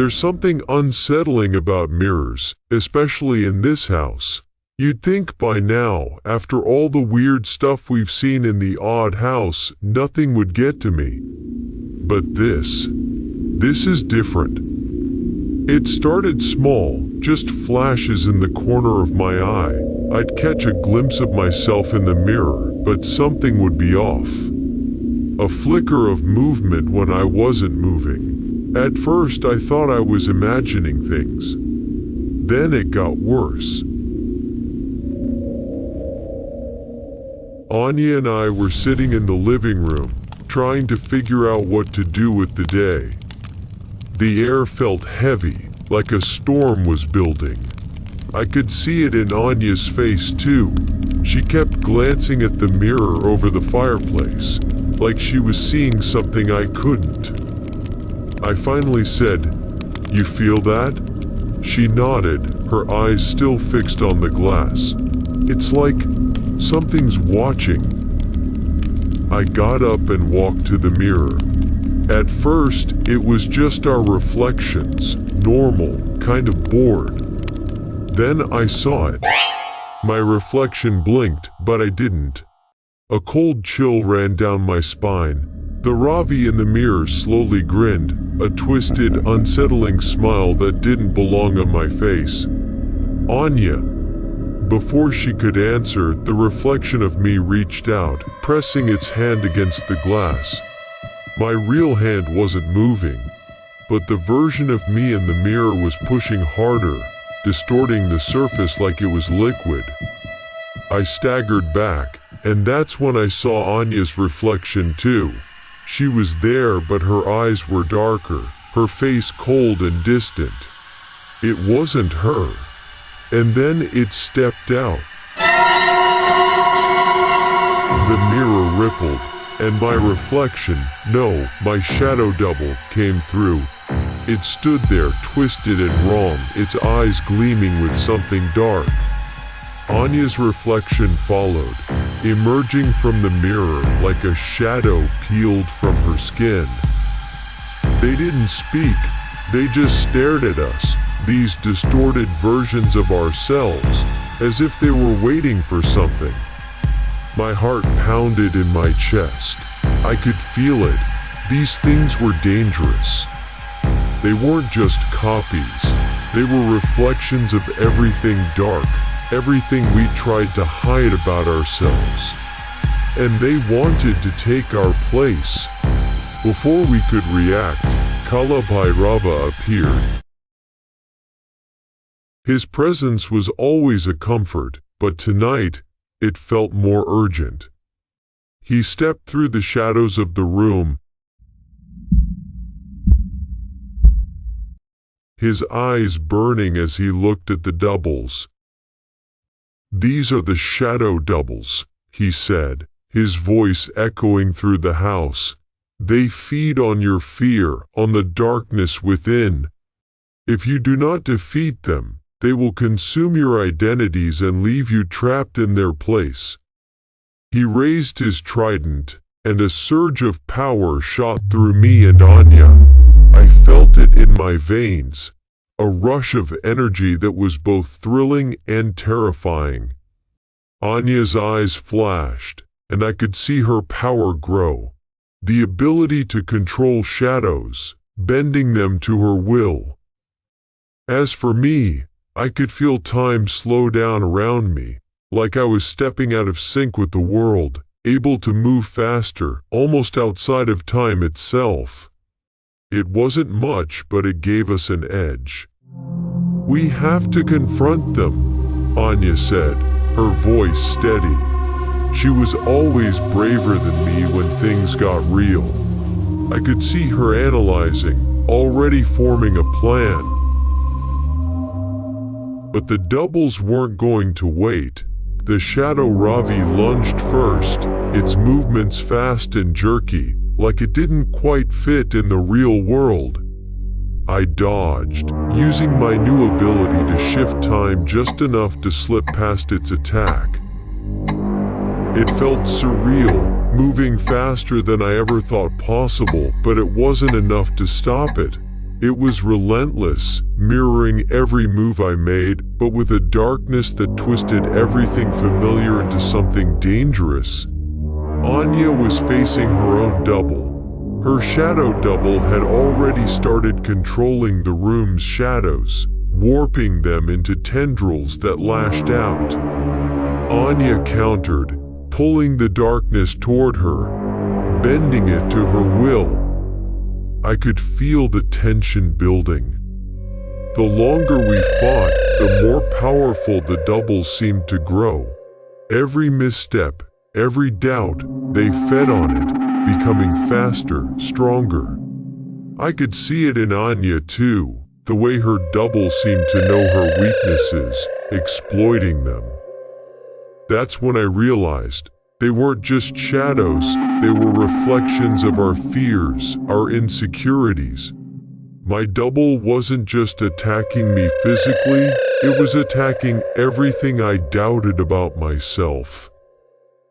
There's something unsettling about mirrors, especially in this house. You'd think by now, after all the weird stuff we've seen in the odd house, nothing would get to me. But this is different. It started small, just flashes in the corner of my eye. I'd catch a glimpse of myself in the mirror, but something would be off. A flicker of movement when I wasn't moving. At first I thought I was imagining things. Then it got worse. Anya and I were sitting in the living room, trying to figure out what to do with the day. The air felt heavy, like a storm was building. I could see it in Anya's face too. She kept glancing at the mirror over the fireplace, like she was seeing something I couldn't. I finally said, "You feel that?" She nodded, her eyes still fixed on the glass. "It's like something's watching." I got up and walked to the mirror. At first, it was just our reflections, normal, kind of bored. Then I saw it. My reflection blinked, but I didn't. A cold chill ran down my spine. The Ravi in the mirror slowly grinned, a twisted, unsettling smile that didn't belong on my face. "Anya." Before she could answer, the reflection of me reached out, pressing its hand against the glass. My real hand wasn't moving, but the version of me in the mirror was pushing harder, distorting the surface like it was liquid. I staggered back, and that's when I saw Anya's reflection too. She was there, but her eyes were darker, her face cold and distant. It wasn't her. And then it stepped out. The mirror rippled, and my reflection, no, my shadow double, came through. It stood there, twisted and wrong, its eyes gleaming with something dark. Anya's reflection followed, emerging from the mirror like a shadow peeled from her skin. They didn't speak, they just stared at us. These distorted versions of ourselves, as if they were waiting for something. My heart pounded in my chest. I could feel it. These things were dangerous. They weren't just copies. They were reflections of everything dark, everything we tried to hide about ourselves. And they wanted to take our place. Before we could react, Bhairava appeared. His presence was always a comfort, but tonight, it felt more urgent. He stepped through the shadows of the room, his eyes burning as he looked at the doubles. "These are the shadow doubles," he said, his voice echoing through the house. "They feed on your fear, on the darkness within. If you do not defeat them, they will consume your identities and leave you trapped in their place." He raised his trident, and a surge of power shot through me and Anya. I felt it in my veins, a rush of energy that was both thrilling and terrifying. Anya's eyes flashed, and I could see her power grow. The ability to control shadows, bending them to her will. As for me, I could feel time slow down around me, like I was stepping out of sync with the world, able to move faster, almost outside of time itself. It wasn't much, but it gave us an edge. "We have to confront them," Anya said, her voice steady. She was always braver than me when things got real. I could see her analyzing, already forming a plan. But the doubles weren't going to wait. The shadow Ravi lunged first, its movements fast and jerky, like it didn't quite fit in the real world. I dodged, using my new ability to shift time just enough to slip past its attack. It felt surreal, moving faster than I ever thought possible, but it wasn't enough to stop it. It was relentless, mirroring every move I made, but with a darkness that twisted everything familiar into something dangerous. Anya was facing her own double. Her shadow double had already started controlling the room's shadows, warping them into tendrils that lashed out. Anya countered, pulling the darkness toward her, bending it to her will. I could feel the tension building. The longer we fought, the more powerful the doubles seemed to grow. Every misstep, every doubt, they fed on it, becoming faster, stronger. I could see it in Anya too, the way her double seemed to know her weaknesses, exploiting them. That's when I realized they weren't just shadows, they were reflections of our fears, our insecurities. My double wasn't just attacking me physically, it was attacking everything I doubted about myself.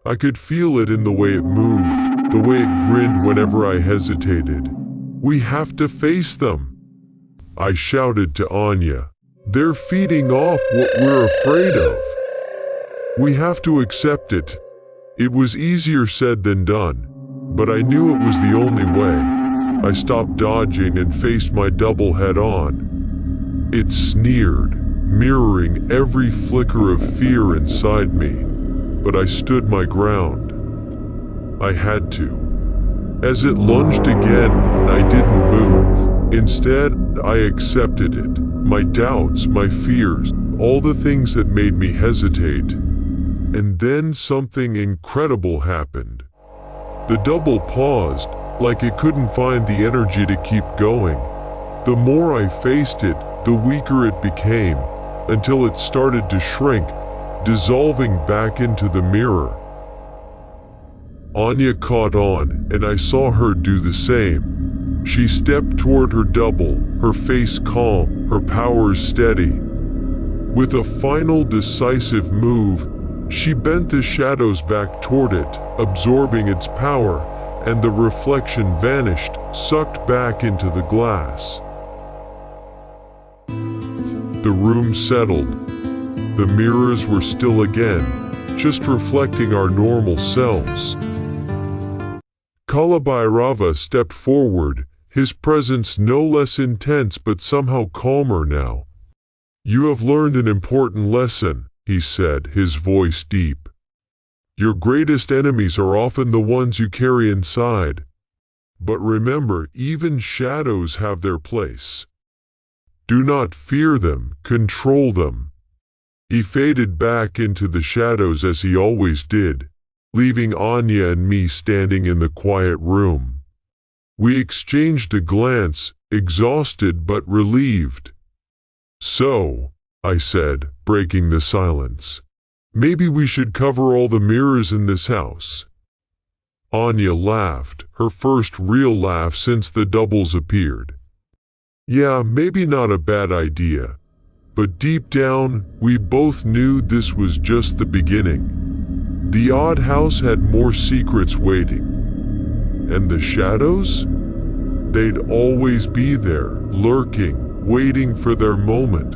I could feel it in the way it moved, the way it grinned whenever I hesitated. We have to face them, I shouted to Anya. They're feeding off what we're afraid of. We have to accept it. It was easier said than done, but I knew it was the only way. I stopped dodging and faced my double head on. It sneered, mirroring every flicker of fear inside me, but I stood my ground. I had to. As it lunged again, I didn't move. Instead, I accepted it. My doubts, my fears, all the things that made me hesitate. And then something incredible happened. The double paused, like it couldn't find the energy to keep going. The more I faced it, the weaker it became, until it started to shrink, dissolving back into the mirror. Anya caught on, and I saw her do the same. She stepped toward her double, her face calm, her powers steady. With a final decisive move, she bent the shadows back toward it, absorbing its power, and the reflection vanished, sucked back into the glass. The room settled. The mirrors were still again, just reflecting our normal selves. Bhairava stepped forward, his presence no less intense but somehow calmer now. "You have learned an important lesson," he said, his voice deep. "Your greatest enemies are often the ones you carry inside. But remember, even shadows have their place. Do not fear them, control them." He faded back into the shadows as he always did, leaving Anya and me standing in the quiet room. We exchanged a glance, exhausted but relieved. "So," I said, breaking the silence, "maybe we should cover all the mirrors in this house." Anya laughed, her first real laugh since the doubles appeared. "Yeah, maybe not a bad idea." But deep down, we both knew this was just the beginning. The odd house had more secrets waiting. And the shadows? They'd always be there, lurking, waiting for their moment.